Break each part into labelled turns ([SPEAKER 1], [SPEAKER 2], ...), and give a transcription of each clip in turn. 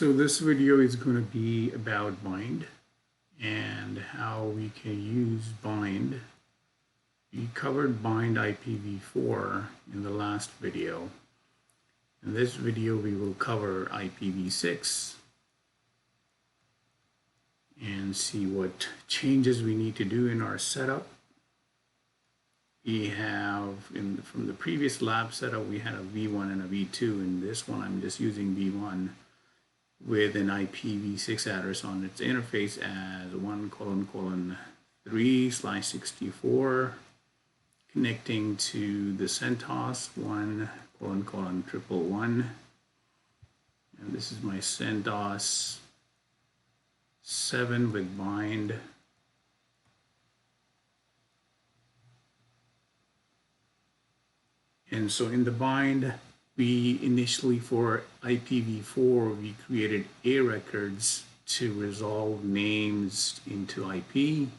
[SPEAKER 1] So this video is going to be about bind and how we can use bind. We covered bind IPv4 in the last video. In this video we will cover IPv6 and see what changes we need to do in our setup. We have, from the previous lab setup, we had a V1 and a V2. In this one I'm just using V1 with an IPv6 address on its interface as 1:3/64 connecting to the Centos 1:111, and this is my Centos 7 with bind. And so in the bind, we initially, for IPv4, we created A records to resolve names into IP.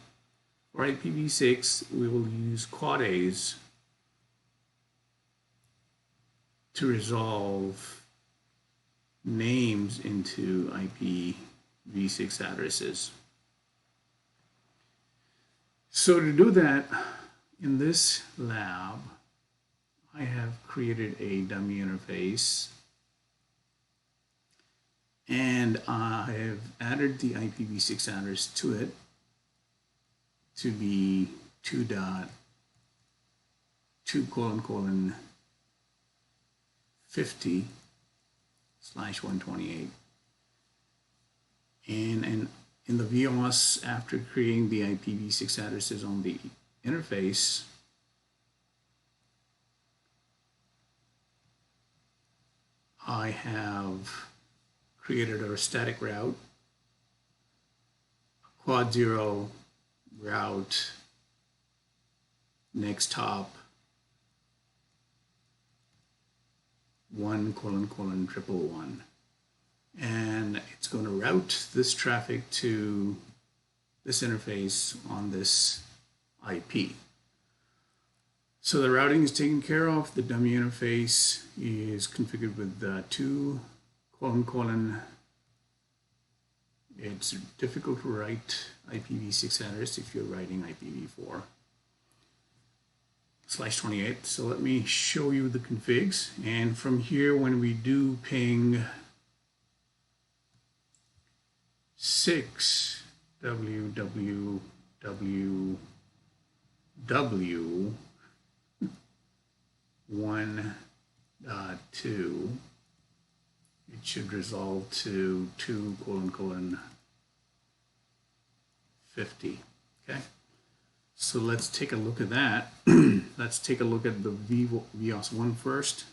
[SPEAKER 1] For IPv6, we will use quad A's to resolve names into IPv6 addresses. So to do that, in this lab, I have created a dummy interface and I have added the IPv6 address to it to be 2.2:50/128. And in the VOS, after creating the IPv6 addresses on the interface, I have created a static route, a quad 0 route, next hop 1:111, and it's going to route this traffic to this interface on this IP. So the routing is taken care of. The dummy interface is configured with 2:::. It's difficult to write IPv6 address if you're writing IPv4/28. So let me show you the configs. And from here, when we do ping 6 www 1.2, it should resolve to 2:50. Okay, so let's take a look at that. Let's take a look at the VOS 1 first.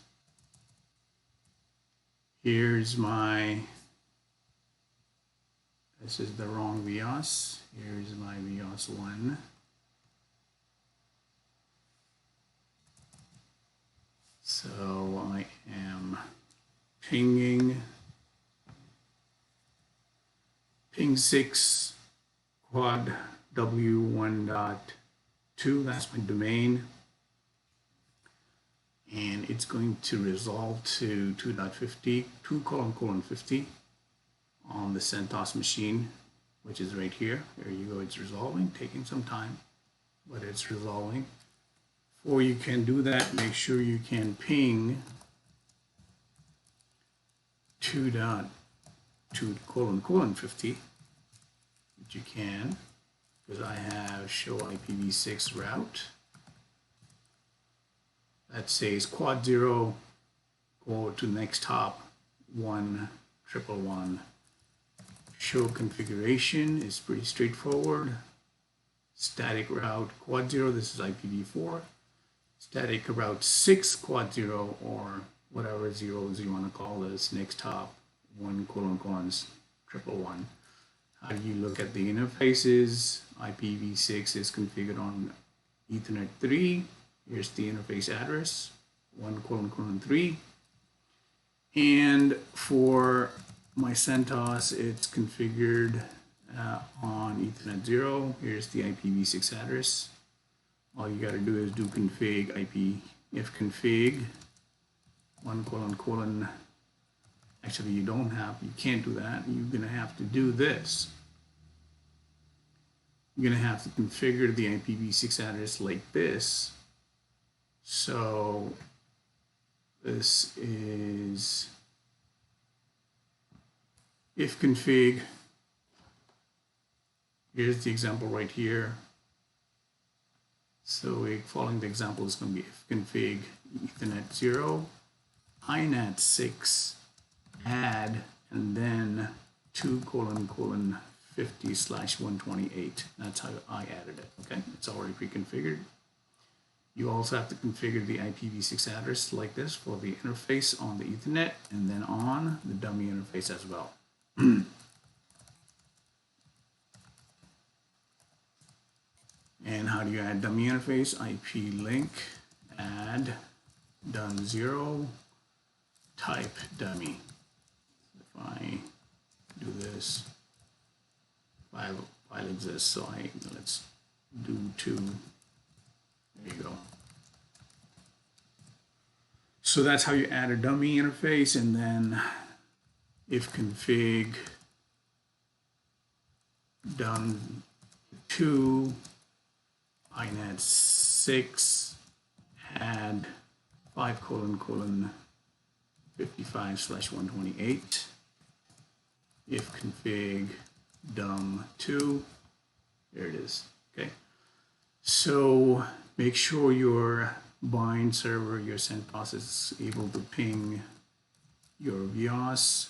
[SPEAKER 1] Here's my, this is the wrong VOS. Here's my VOS 1. So I am pinging ping 6 quad w1.2, that's my domain, and it's going to resolve to 2:50 on the Centos machine, which is right here. There you go, it's resolving, taking some time, but it's resolving. Before you can do that, make sure you can ping 2:2:50, which you can, because I have show IPv6 route that says quad 0, go to next hop 1:111. Show configuration is pretty straightforward. Static route quad 0, this is IPv4. Static route 6 quad 0, or whatever zeros you want to call this, next hop 1:111. How do you look at the interfaces? IPv6 is configured on Ethernet 3. Here's the interface address 1:3. And for my Centos, it's configured on Ethernet 0. Here's the IPv6 address. All you got to do is do config if config 1:: Actually, you can't do that. You're going to have to do this. You're going to have to configure the IPv6 address like this. So this is if config. Here's the example right here. So following the example is going to be if config Ethernet 0, INAT 6, add, and then 2::50/128. That's how I added it. Okay, it's already pre-configured. You also have to configure the IPv6 address like this for the interface on the Ethernet and then on the dummy interface as well. And how do you add dummy interface? IP link, add, done 0, type dummy. If I do this, file exists, so let's do 2. There you go. So that's how you add a dummy interface, and then if config done 2, INAT 6, add 5::55/128. If config dum 2, there it is. Okay. So make sure your bind server, your Centos, is able to ping your VIOS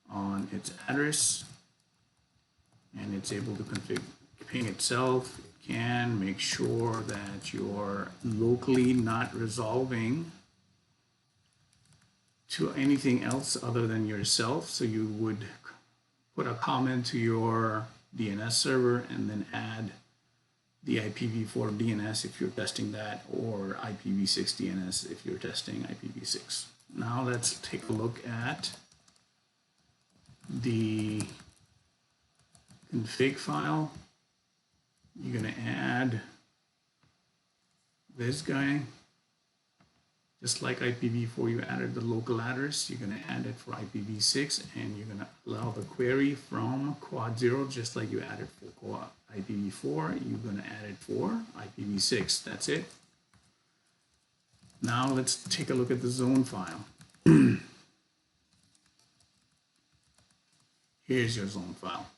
[SPEAKER 1] on its address, and it's able to ping itself. It can make sure that you're locally not resolving to anything else other than yourself. So you would put a comment to your DNS server and then add the IPv4 DNS if you're testing that, or IPv6 DNS if you're testing IPv6. Now let's take a look at the config file. You're going to add this guy. Just like IPv4, you added the local address, you're going to add it for IPv6, and you're going to allow the query from quad 0, just like you added for IPv4, you're going to add it for IPv6. That's it. Now let's take a look at the zone file. Here's your zone file.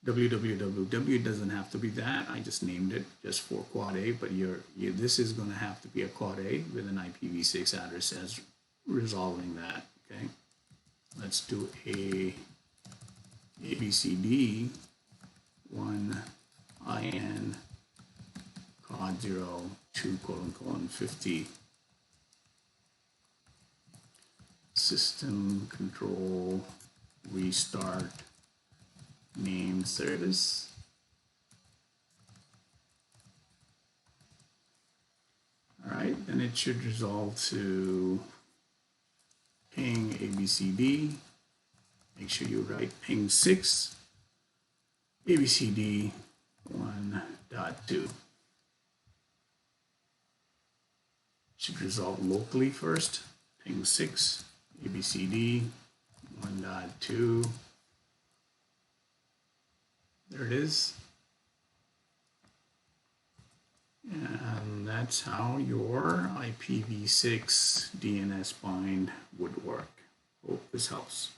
[SPEAKER 1] www doesn't have to be that. I just named it just for quad A, but this is going to have to be a quad A with an IPv6 address as resolving that. Okay, let's do a ABCD 1 IN quad 0 2::50 system control restart name service. All right, then it should resolve to ping ABCD. Make sure you write ping 6 ABCD 1.2. Should resolve locally first. Ping 6 ABCD 1.2. There it is. And that's how your IPv6 DNS bind would work. Hope this helps.